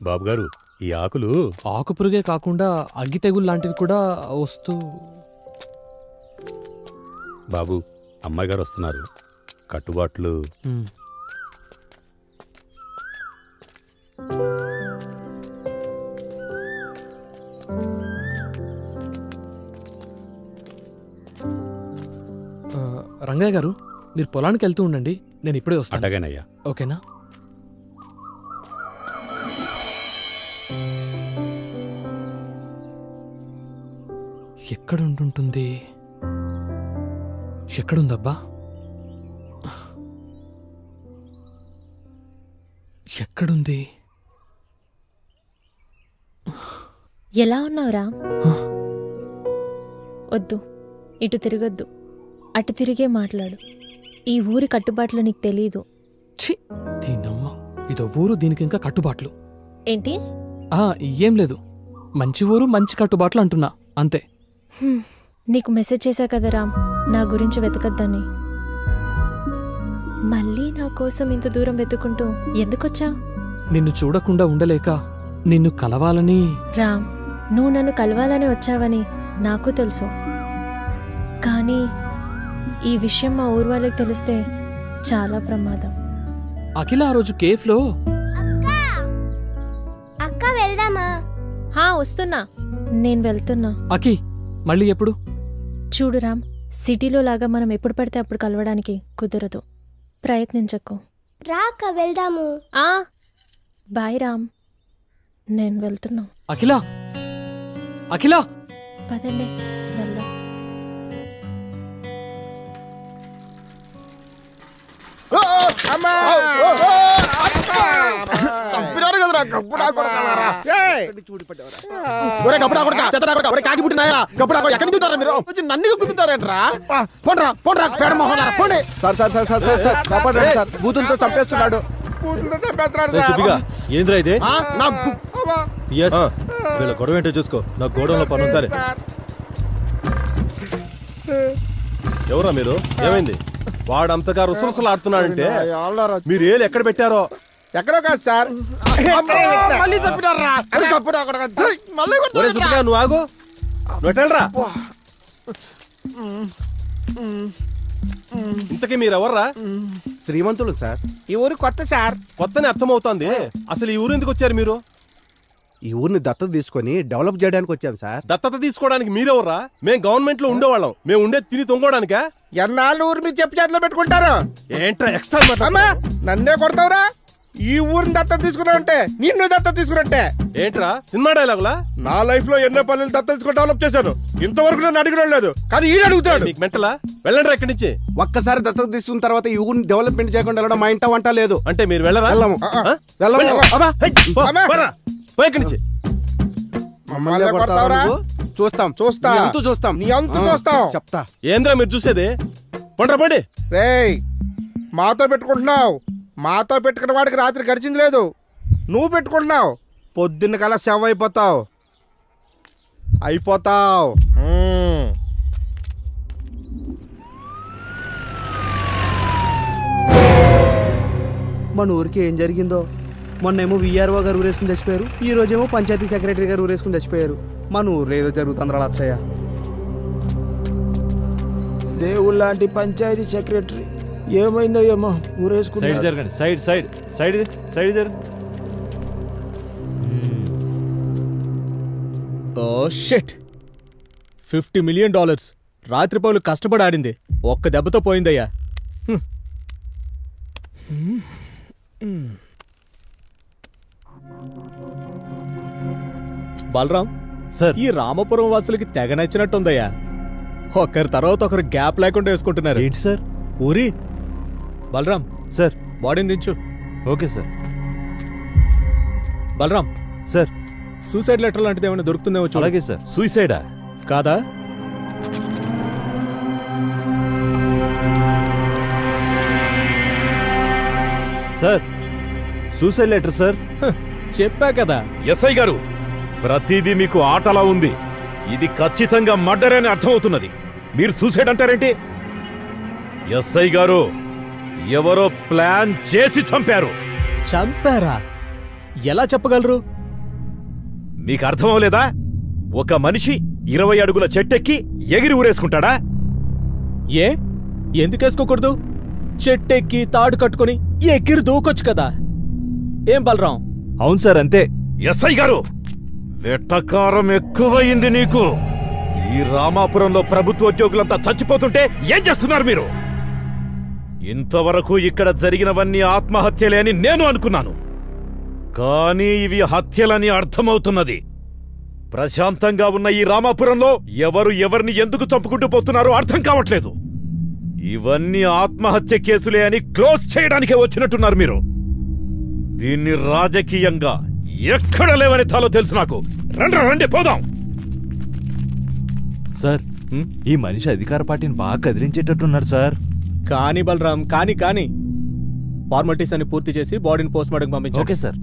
బాబుగారు ఈ ఆకులు ఆకుపురుగే కాకుండా అగ్గి తెగులు లాంటివి కూడా వస్తూ. బాబు అమ్మాయి గారు వస్తున్నారు. కట్టుబాట్లు రంగయ్య గారు మీరు పొలానికి వెళ్తూ ఉండండి, నేను ఇప్పుడే వస్తాను. అటగానయ్యా. ఓకేనా? ఎక్కడుంటుంది? ఎక్కడుందబ్బా? ఎక్కడుంది? ఎలా ఉన్నావురా? వద్దు, ఇటు తిరగొద్దు, అటు తిరిగే మాట్లాడు. ఈ ఊరి కట్టుబాట్లు నీకు తెలీదు. దీనమ్మ, ఇదో ఊరు, దీనికి ఇంకా కట్టుబాట్లు ఏంటి? ఏం లేదు, మంచి ఊరు మంచి కట్టుబాట్లు అంటున్నా అంతే. నీకు మెసేజ్ చేశా కదా రామ్, నా గురించి వెతకద్దని. మళ్ళీ నా కోసం ఇంత దూరం వెతుకుంటూ ఎందుకొచ్చా? నిన్ను చూడకుండా ఉండలేక నిన్ను కలవాలని. రామ్, నువ్వు నన్ను కలవాలని వచ్చావని నాకు తెలుసు, కానీ ఈ విషయం మా ఊరు వాళ్ళకి తెలిస్తే చాలా ప్రమాదం. అఖిల ఆ రోజు కేఫ్లో. అక్క వెళ్దామా? వస్తున్నా, నేను వెళ్తున్నా. అఖి మళ్ళీ ఎప్పుడు? చూడు రామ్, సిటీలో లాగా మనం ఎప్పుడు పడితే అప్పుడు కలవడానికి కుదరదు, ప్రయత్నించకు. రా అక్క వెళ్దాము. బాయ్ రామ్, నేను వెళ్తున్నా. అఖిల, అఖిల పదండి వెళ్దాం. చంపినారు కదరా గప్పుడా కొడకలారా. ఒరే గప్పుడా కొడక, చెత్తడా కొడక, ఒరే కాకి పుట్టినాయరా గప్పుడా కొడక, ఎక్కడి నుంచి ఉంటారా మీరు? వచ్చి నన్ను గుద్దుతారేంట్రా? పోండ్రా పోండ్రా పేడ మొహలారా పోండి. Sir sir sir sir sir కాపాడండి సార్, బూతులతో చంపేస్తున్నాడు. ఏంద్రా ఇదే? వీళ్ళ గొడవ ఏంటో చూసుకో, నాకు గోడంలో పను. సరే ఎవరా మీరు? ఏమైంది? వాడంతగా రుసరుసలు ఆడుతున్నాడంటే మీరు ఏళ్ళు ఎక్కడ పెట్టారో? ఎక్కడో కాదు సార్, మళ్ళీ చెప్పినారా? నువ్వు ఆగు, నువ్వు ఎట్టరా? ఇంతకీ మీరెవర్రా? శ్రీమంతులు సార్. ఈ ఊరు కొత్త సార్. కొత్తనే అర్థమవుతోంది. అసలు ఈ ఊరు ఎందుకు వచ్చారు మీరు? ఈ ఊరిని దత్తత తీసుకొని డెవలప్ చేయడానికి వచ్చాం సార్. దత్తత తీసుకోవడానికి మీరెవర్రా? మేము గవర్నమెంట్ లో ఉండేవాళ్ళం, మేము ఉండేది తిని తొంగోడానికా? ఎన్నాళ్ళు ఊరు మీరు చెప్పు చేతిలో పెట్టుకుంటారు? ఏంట్రా ఎక్స్ట్రా? నన్నే కొడతావురా? ఈ ఊరిని దత్తత తీసుకున్నావంటే నిన్ను దత్తత తీసుకున్నట్టే. ఏంట్రా సినిమా డైలాగులా? నా లైఫ్ లో ఎన్నో పనులు దత్తత తీసుకుని డెవలప్ చేశాను, ఇంతవరకు నన్ను అడిగిన లేదు, కానీ ఈడు అడుగుతాడు. నీకు మెంటలా? వెళ్ళండి ఇక్కడి నుంచి. ఒక్కసారి దత్తత తీసుకున్న తర్వాత ఈ ఊరిని డెవలప్మెంట్ చేయకుండా వెళ్ళడం మా ఇంట వంట లేదు. అంటే మీరు వెళ్ళరా? వెళ్ళము. చూస్తాం చూస్తా, చూస్తాం, నీ అంతు చూస్తాం. చెప్తా. ఏంద్రా మీరు చూసేది? పండ్రా పండి. రేయ్, మాతో పెట్టుకుంటున్నావు, మాతో పెట్టుకున్న వాడికి రాత్రి గడిచింది లేదు. నువ్వు పెట్టుకుంటున్నావు, పొద్దున్న కల్లా సెవ్ అయిపోతావు. మన ఊరికి ఏం జరిగిందో? మొన్నేమో విఆర్ఓ గారు ఊరేసుకుని చచ్చిపోయారు, ఈ రోజేమో పంచాయతీ సెక్రటరీ గారు ఊరేసుకుని చచ్చిపోయారు. మన ఊర్లో ఏదో జరుగుతుందిరా లచ్చయ్య. దేవుళ్ళ లాంటి పంచాయతీ సెక్రటరీ ఏమైందో ఏమో ఊరేసుకుని. జరగండి, సైడ్ సైడ్ సైడ్ సైడ్ జరగండి. షిట్, $50 మిలియన్ రాత్రిపౌలు కష్టపడి ఆడింది ఒక్క దెబ్బతో పోయిందయ్యా. బలరాం సార్, ఈ రామపురం వాసులకి తెగ నచ్చినట్టుందయ్యా. ఒకరి తర్వాత ఒకరు గ్యాప్ లేకుండా వేసుకుంటున్నారు. ఏంటి సార్? ఊరి బలరాం సార్, బాడీని దించు. Okay sir. Balaram sir, suicide letter లాంటిది ఏమైనా దొరుకుతుందేమో చూడు. అలాగే సార్. సూసైడా? కాదా? Sir, suicide letter sir. చెప్పా కదా ఎస్ఐ గారు, ప్రతిదీ మీకు ఆటలా ఉంది. ఇది ఖచ్చితంగా మర్డర్ అని అర్థమవుతున్నది. మీరు సూసైడ్ అంటారేంటి? ఎస్ఐ గారు, ఎవరో ప్లాన్ చేసి చంపారు. చంపారా? ఎలా చెప్పగలరు? మీకు అర్థం అవలేదా? ఒక మనిషి 20 అడుగుల చెట్టెక్కి ఎగిరి ఊరేసుకుంటాడా? ఏ ఎందుకేసుకోకూడదు? చెట్టెక్కి తాడు కట్టుకొని ఎగిరి దూకొచ్చు కదా. ఏం బలరాం? అవును సార్, అంతే. ఎస్ఐ గారు, వెట్టకారం ఎక్కువయింది నీకు. ఈ రామాపురంలో ప్రభుత్వ ఉద్యోగులంతా చచ్చిపోతుంటే ఏం చేస్తున్నారు మీరు? ఇంతవరకు ఇక్కడ జరిగినవన్నీ ఆత్మహత్యలే అని నేను అనుకున్నాను, కానీ ఇవి హత్యలని అర్థమవుతున్నది. ప్రశాంతంగా ఉన్న ఈ రామాపురంలో ఎవరు ఎవరిని ఎందుకు చంపుకుంటూ పోతున్నారో అర్థం కావట్లేదు. ఇవన్నీ ఆత్మహత్య కేసులే అని క్లోజ్ చేయడానికే వచ్చినట్టున్నారు మీరు. దీన్ని రాజకీయంగా ఎక్కడ లేవని తాలో తెలుసు నాకు. రండి రండి పోదాం. సార్, ఈ మనిషి అధికార పార్టీని బాగా కదిలించేటట్టున్నారు సార్. కాని బలరాం, కాని ఫార్మాలిటీస్ అన్ని పూర్తి చేసి బాడీని పోస్ట్ మార్టం పంపించండి. Okay sir.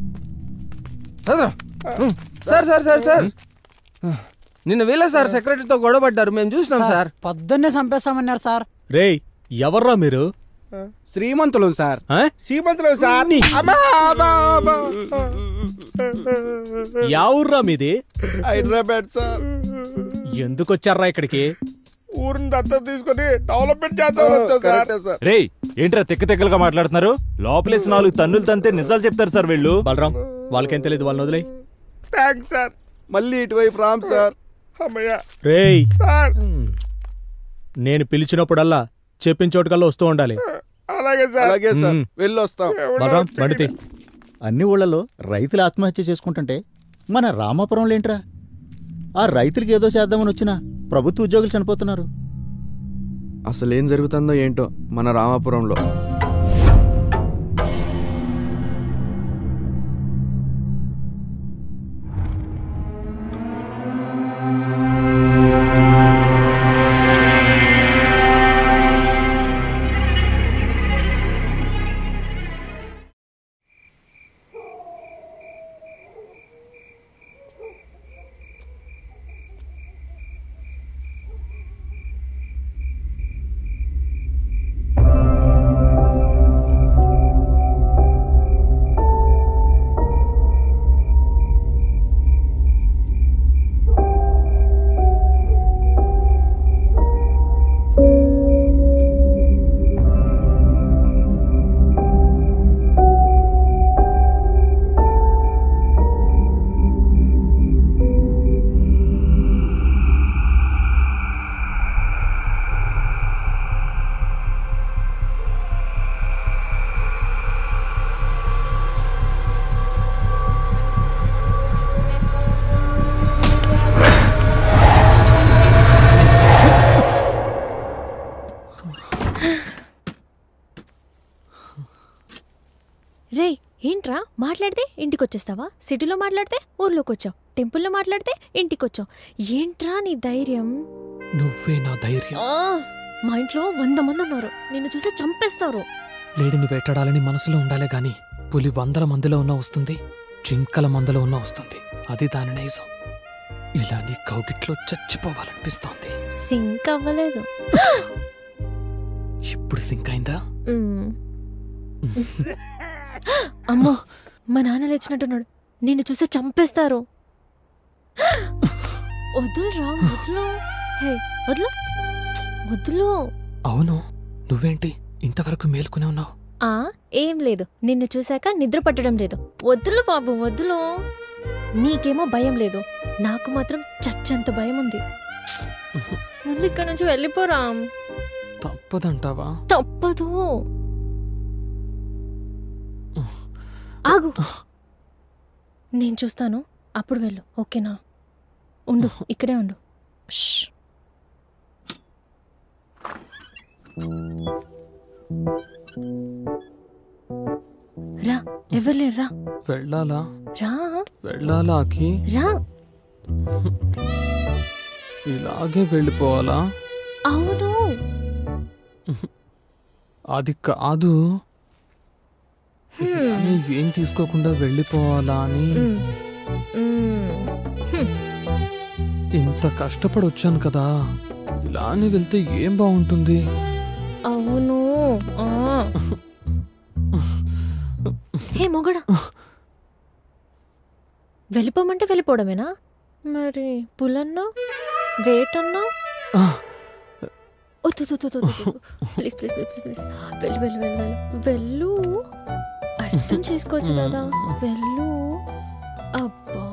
Sir sir sir sir నిన్న వీళ్ళ సార్ సెక్రటరీతో గొడవ పడ్డారు, మేము చూసినాం సార్. పొద్దున్నే చంపేస్తామన్నారు సార్. రేయ్, ఎవర్రా మీరు? శ్రీమంతులు సార్. శ్రీమంతులు సార్. యావుర్రా మీది? హైదరాబాద్ సార్. ఎందుకొచ్చారా ఇక్కడికి? ఊరిని దత్తత తీసుకొని డెవలప్మెంట్ చేద్దాం సార్. రేయ్, ఏంట్రా తెక్కలుగా మాట్లాడుతున్నారు? లోపలేసి 4 తన్నులు తంతే నిజాలు చెప్తారు సార్ వీళ్ళు. బలరాం, వాళ్ళకేం తెలియదు, వాళ్ళని వదిలేయ్. Thanks sir. మళ్ళీ ఇటువైపు రామ్ సార్. అమ్మయ్య రేయ్, సార్. నేను పిలిచినప్పుడల్లా చెప్పిన చోటుకల్లా వస్తూ ఉండాలి. అలాగే సార్. అలాగే సార్, వెళ్ళొస్తాం. బలరాం, బండితి. అన్ని ఊళ్ళలో రైతులు ఆత్మహత్య చేసుకుంటుంటే మన రామాపురంలో ఏంట్రా? ఆ రైతులకి ఏదో చేద్దామని వచ్చినా ప్రభుత్వ ఉద్యోగులు చనిపోతున్నారు. అసలు ఏం జరుగుతుందో ఏంటో మన రామాపురంలో. రే, ఏంట్రా మాట్లాడితే ఇంటికొచ్చేస్తావా? సిటీలో మాట్లాడితే ఊర్లోకి వచ్చావు, టెంపుల్లో మాట్లాడితే ఇంటికొచ్చావు. ఏంట్రా నీ ధైర్యం? నువ్వే నా ధైర్యం. మా ఇంట్లో 100 మంది ఉన్నారు, నిన్ను చూసి చంపేస్తారు. లేడిని వేటాడాలని మనసులో ఉండాలే గాని పులి 100 మందిలో ఉన్నా వస్తుంది, జింకల మందలో ఉన్నా వస్తుంది. అది దాని నైజం. ఇలా నీ కౌగిట్లో చచ్చిపోవాలనిపిస్తోంది. సింక్ అవ్వలేదు. ఇప్పుడు సింక్ అయిందా? అమ్మో, మా నాన్న లేచినట్టున్నాడు, నిన్ను చూసి చంపేస్తారు. వదులురా, వదులు. హే, వదులు వదులు. అవును, నువ్వేంటి ఇంతవరకు మేల్కొనే ఉన్నావు? ఏం లేదు, నిన్ను చూశాక నిద్ర పట్టడం లేదు. వద్దులు బాబు, వద్దులు. నీకేమో భయం లేదు, నాకు మాత్రం చచ్చంత భయం ఉంది. ముందు ఇక్కడ నుంచి వెళ్ళిపోరా. తప్పదంటావా? తప్పదు. ఆగు, నేను చూస్తాను, అప్పుడు వెళ్ళు. ఓకేనా? ఉండు, ఇక్కడే ఉండు. రా, ఎవరు లేరా? వెళ్ళాలా? రా. వెళ్ళాలాకి? రా. ఇలాగే వెళ్ళిపోవాలా? అవును. అది కాదు, ఏం తీసుకోకుండా వెళ్ళిపోవాలా అని. ఇంత కష్టపడి వచ్చాను కదా, ఇలానే వెళ్తే ఏం బాగుంటుంది? అవును. హే మొగడా, వెళ్ళిపోమంటే వెళ్ళిపోవడమేనా? మరి పులన్నా వేటన్నా? ప్లీజ్ ప్లీజ్ ప్లీజ్ ప్లీజ్ వెళ్ళు వెళ్ళు వెళ్ళు వెళ్ళు అర్థం చేసుకోవచ్చు కదా, వెళ్ళు. అబ్బా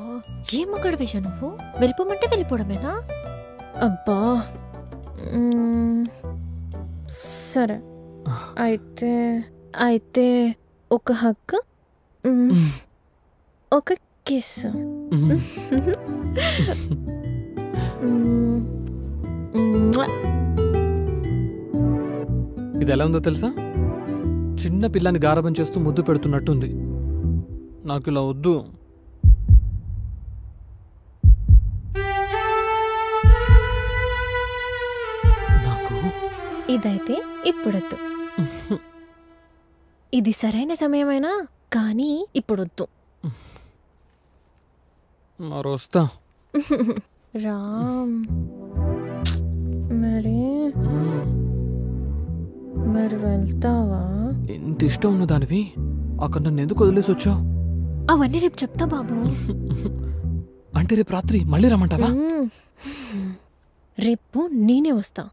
ఏం అక్కడ విషయం, నువ్వు వెళ్ళిపోమంటే వెళ్ళిపోవడమేనా? అబ్బా సరే అయితే అయితే ఒక హక్, ఒక కిస్. ఇది ఎలా ఉందో తెలుసా? చిన్న పిల్లని గారబం చేస్తూ ముద్దు పెడుతున్నట్టుంది. నాకు ఇలా వద్దు. నాకు ఇదైతే ఇప్పుడొద్దు. ఇది సరైన సమయమైనా కానీ ఇప్పుడొద్దు. మరొస్తా. రామ్ మరి మరి వెళ్తావా? ఎంత ఇష్టం ఉన్న దానివి అక్కడ నన్ను ఎందుకు వదిలేసి వచ్చావు? అవన్నీ రేపు చెప్తా బాబు. అంటే రేపు రాత్రి మళ్ళీ రమ్మంటావా? రేపు నేనే వస్తా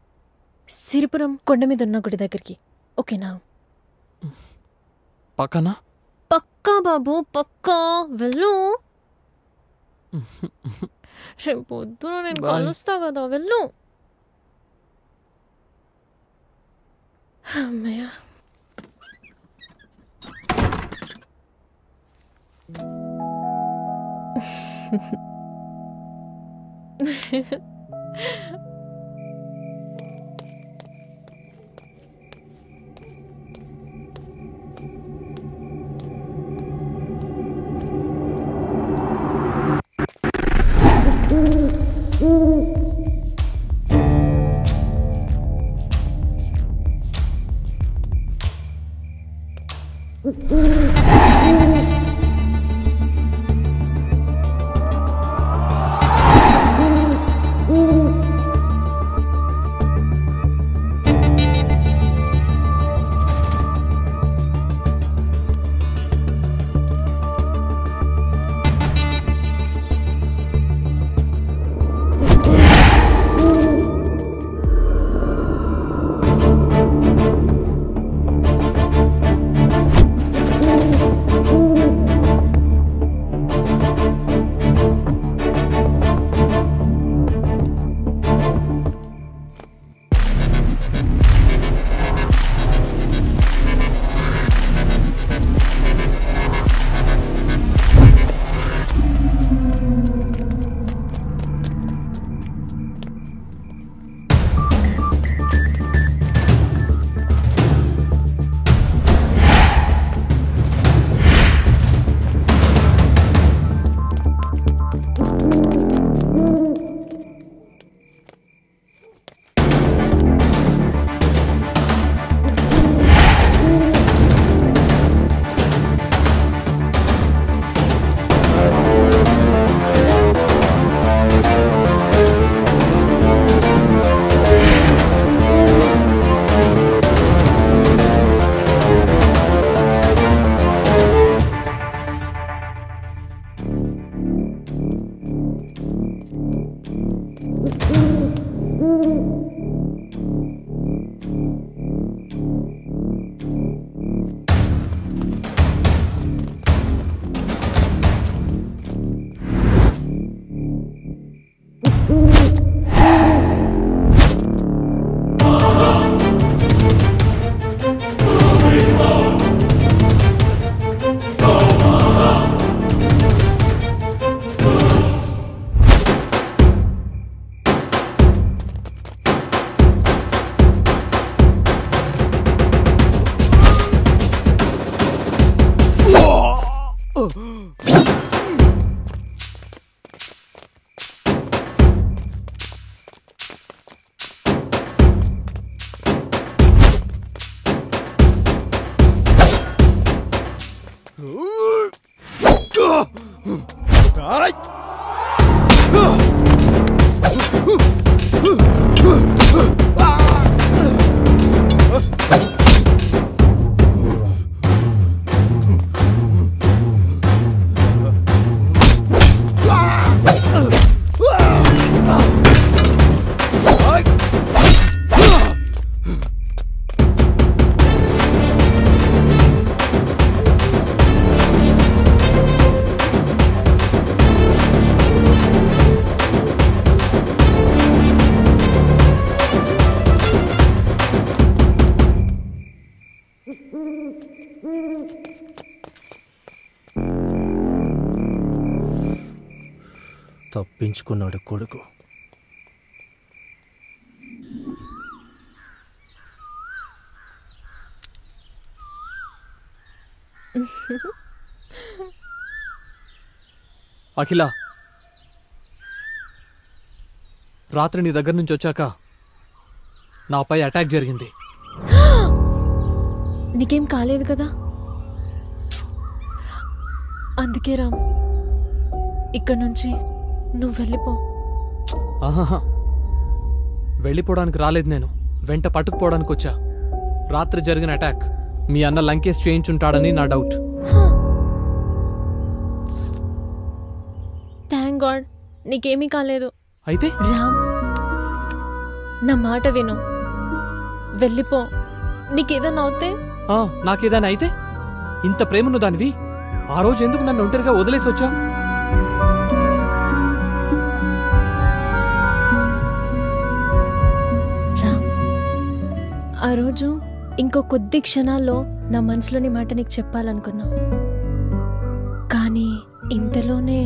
సిరిపురం కొండ మీద ఉన్న గుడి దగ్గరికి, ఓకేనా? పక్కనా? పక్కా బాబు పక్కా, వెళ్ళు. రేపు పొద్దున నేను కలుస్తా కదా, వెళ్ళు. అమ్మయ్య. తప్పించుకున్నాడు కొడుకు. అఖిల, రాత్రి నీ దగ్గర నుంచి వచ్చాక నాపై అటాక్ జరిగింది. నీకేం కాలేదు కదా? అందుకే రామ్, ఇక్కడి నుంచి నువ్వు వెళ్ళిపో. ఆహాహా, వెళ్ళిపోవడానికి రాలేదు నేను, వెంట పట్టుకుపోవడానికి వచ్చా. రాత్రి జరిగిన అటాక్ మీ అన్న లంకేష్ చేయించుంటాడని నా డౌట్. థ్యాంక్ గాడ్ నీకేమీ కాలేదు. అయితే రామ్, నా మాట విను, వెళ్ళిపో. నీకేదన్నా అవుతే? నాకేదైనా అయితే? ఇంత ప్రేమను దానివి ఆ రోజు ఎందుకు నన్ను ఒంటరిగా వదిలేసి వచ్చావు? రామ్, ఆ రోజు ఇంకో కొద్ది క్షణాల్లో నా మనసులోని మాట నీకు చెప్పాలనుకున్నా, కానీ ఇంతలోనే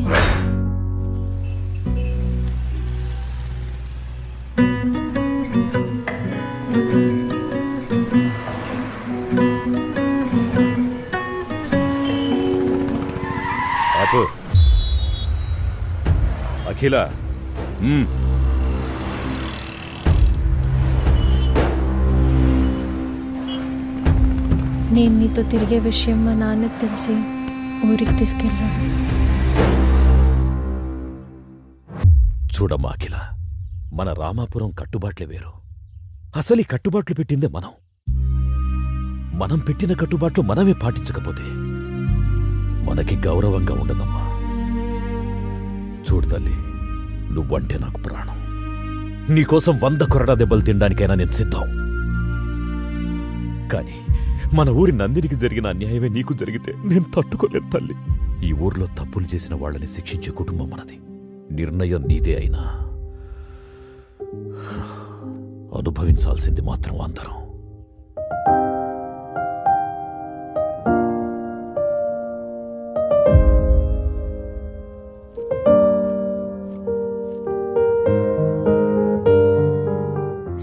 అఖిల, నేను నీతో తిరిగే విషయం మా నాన్నకు తెలిసి ఊరికి తీసుకెళ్ళాను. చూడమ్మా అఖిల, మన రామాపురం కట్టుబాట్లే వేరు. అసలు ఈ కట్టుబాట్లు పెట్టిందే మనం. మనం పెట్టిన కట్టుబాట్లు మనమే పాటించకపోతే మనకి గౌరవంగా ఉండదమ్మా. చూడు తల్లి, నువ్వంటే నాకు ప్రాణం. నీకోసం 100 కొరడా దెబ్బలు తినడానికైనా నేను సిద్ధం. కానీ మన ఊరి నందినికి జరిగిన అన్యాయమే నీకు జరిగితే నేను తట్టుకోలేను తల్లి. ఈ ఊర్లో తప్పులు చేసిన వాళ్ళని శిక్షించే కుటుంబం మనది. నిర్ణయం నీదే అయినా అనుభవించాల్సింది మాత్రం అందరం.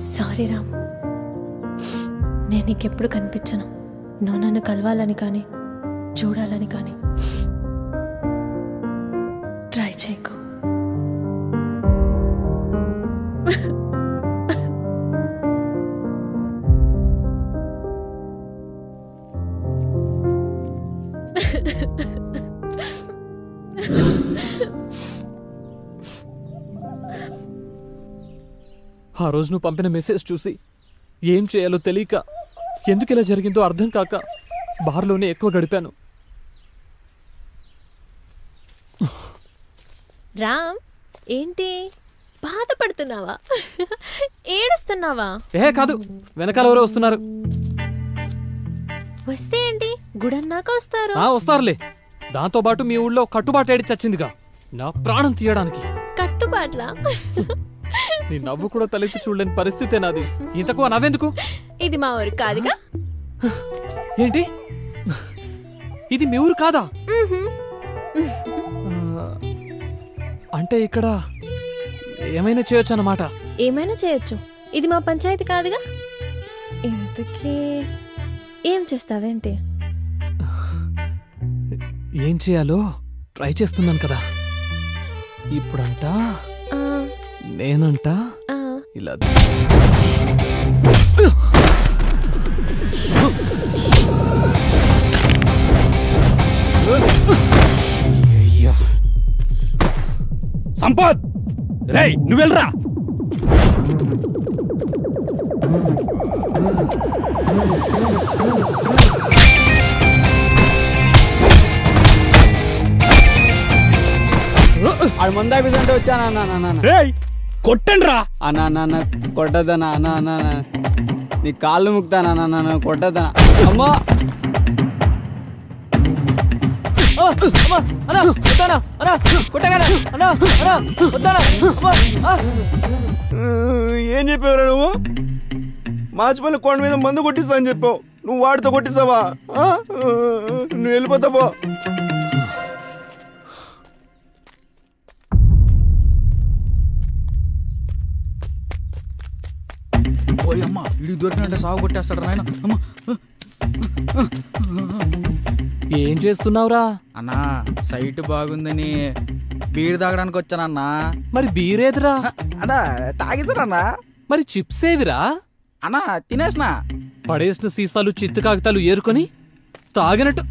సారీ రామ్, నేను నీకెప్పుడు కనిపించను. నువ్వు నన్ను కలవాలని కానీ చూడాలని కానీ ట్రై చేయకు. ఆ రోజు నువ్వు పంపిన మెసేజ్ చూసి ఏం చేయాలో తెలియక, ఎందుకు ఇలా జరిగిందో అర్థం కాక బార్లోనే ఎక్కువ గడిపాను. రామ్, ఏంటి బాధపడుతున్నావా? ఏడుస్తున్నావా? కాదు, వెనకాల ఎవరో వస్తున్నారు. వస్తే ఏంటి, గుడన్నాక వస్తారు. వస్తారులే. దాంతో పాటు మీ ఊళ్ళో కట్టుబాటు ఏడి చచ్చిందిగా, నా ప్రాణం తీయడానికి. కట్టుబాట్లా? నీ నవ్వు కూడా తలెత్తి చూడలేని పరిస్థితే నాది. ఇంతకు నవ్వెందుకు? ఇది మా ఊరు కాదుగా. ఏంటి, ఇది మీ ఊరు కాదా? అంటే ఇక్కడ ఏమైనా చేయొచ్చు అన్నమాట. ఏమైనా చేయొచ్చు, ఇది మా పంచాయతీ కాదుగా. ఇంతకీ ఏం చేస్తావేంటి? ఏం చేయాలో ట్రై చేస్తున్నాను కదా. ఇప్పుడంట నేనంట ఇలా సంపత్, రేయ్ నువ్వెళ్ళరా. ఆడు ముందా బిజంటే వచ్చానా అన్న కొట్టండి రా అన్న కొట్టదనా అన్న నీ కాళ్ళు ముక్తానా కొట్టదనా అమ్మా ఏం చెప్పావురా నువ్వు? మాచిపల్లి కొండ మీద మందు కొట్టిస్తా అని చెప్పావు, నువ్వు వాడితో కొట్టిస్తావా? నువ్వు వెళ్ళిపోతావో? ఓయమ్మా ఇడి దొరికినట్టే సాగు కొట్టేస్తాడు నాయన. ఏం చేస్తున్నావురా? అన్నా సైట్ బాగుందని బీర్ తాగడానికి వచ్చానన్నా. మరి బీరేదిరా? అన్నా తాగిస్తారన్నా. మరి చిప్స్ ఏవిరా? అన్నా తినేసినా. పడేసిన సీసాలు చిత్తు కాగితాలు ఏరుకొని తాగినట్టు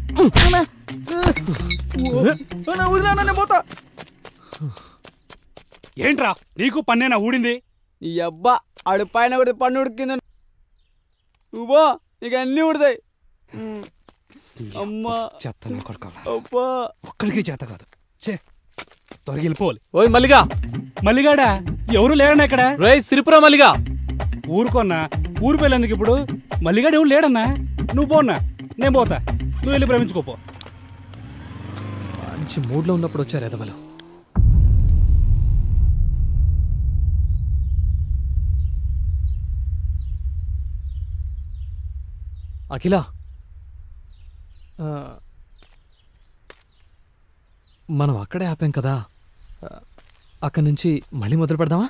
పోతా. ఏంట్రా నీకు పన్నేనా ఊడింది? ఈ అబ్బా ఆడు పైన కూడా పన్ను ఉడికింది నువ్వో నీకు అన్నీ ఉడతాయి. అమ్మా చెత్త కొడుకోవాలి, అబ్బా ఒక్కడికి చేత కాదు. త్వరగా వెళ్ళిపోవాలి. ఓయ్ మల్లిగా. మల్లిగాడా? ఎవరు లేరన్నా ఇక్కడ? రే సిరిపురా మల్లిగా. ఊరుకోన్నా, ఊరు పెళ్ళేందుకు ఇప్పుడు? మల్లిగాడు ఎవరు లేడన్నా. నువ్వు పోన్నా, నేను పోతా, నువ్వు వెళ్ళి ప్రేమించుకోపో. మంచి మూడ్లో ఉన్నప్పుడు వచ్చారు ఎదవలు. అఖిల, మనం అక్కడే ఆపాం కదా, అక్కడి నుంచి మళ్ళీ మొదలు పెడదామా?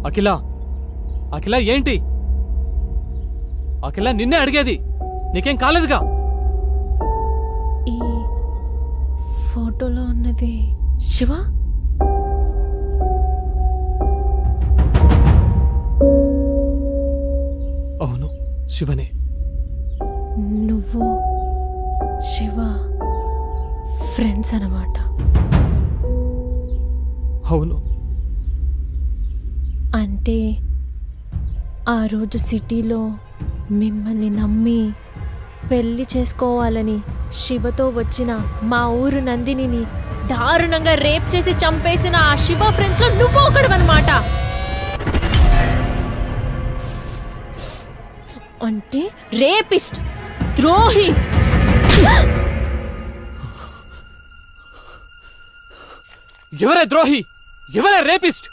అఖిల, అఖిల ఏంటి? అఖిల నిన్నే అడిగేది, నీకేం కాలేదుగా? ఈ ఫోటోలో ఉన్నది శివ? అవును, శివనే. నువ్వు శివ ఫ్రెండ్స్ అన్నమాట. అవును. అంటే ఆ రోజు సిటీలో మిమ్మల్ని నమ్మి పెళ్లి చేసుకోవాలని శివతో వచ్చిన మా ఊరు నందినిని దారుణంగా రేప్ చేసి చంపేసిన ఆ శివ ఫ్రెండ్స్ లో నువ్వు ఒకడవన్నమాట. అంటే రేపిస్ట్, ద్రోహి. ఎవరే ద్రోహి? ఎవరే రేపిస్ట్?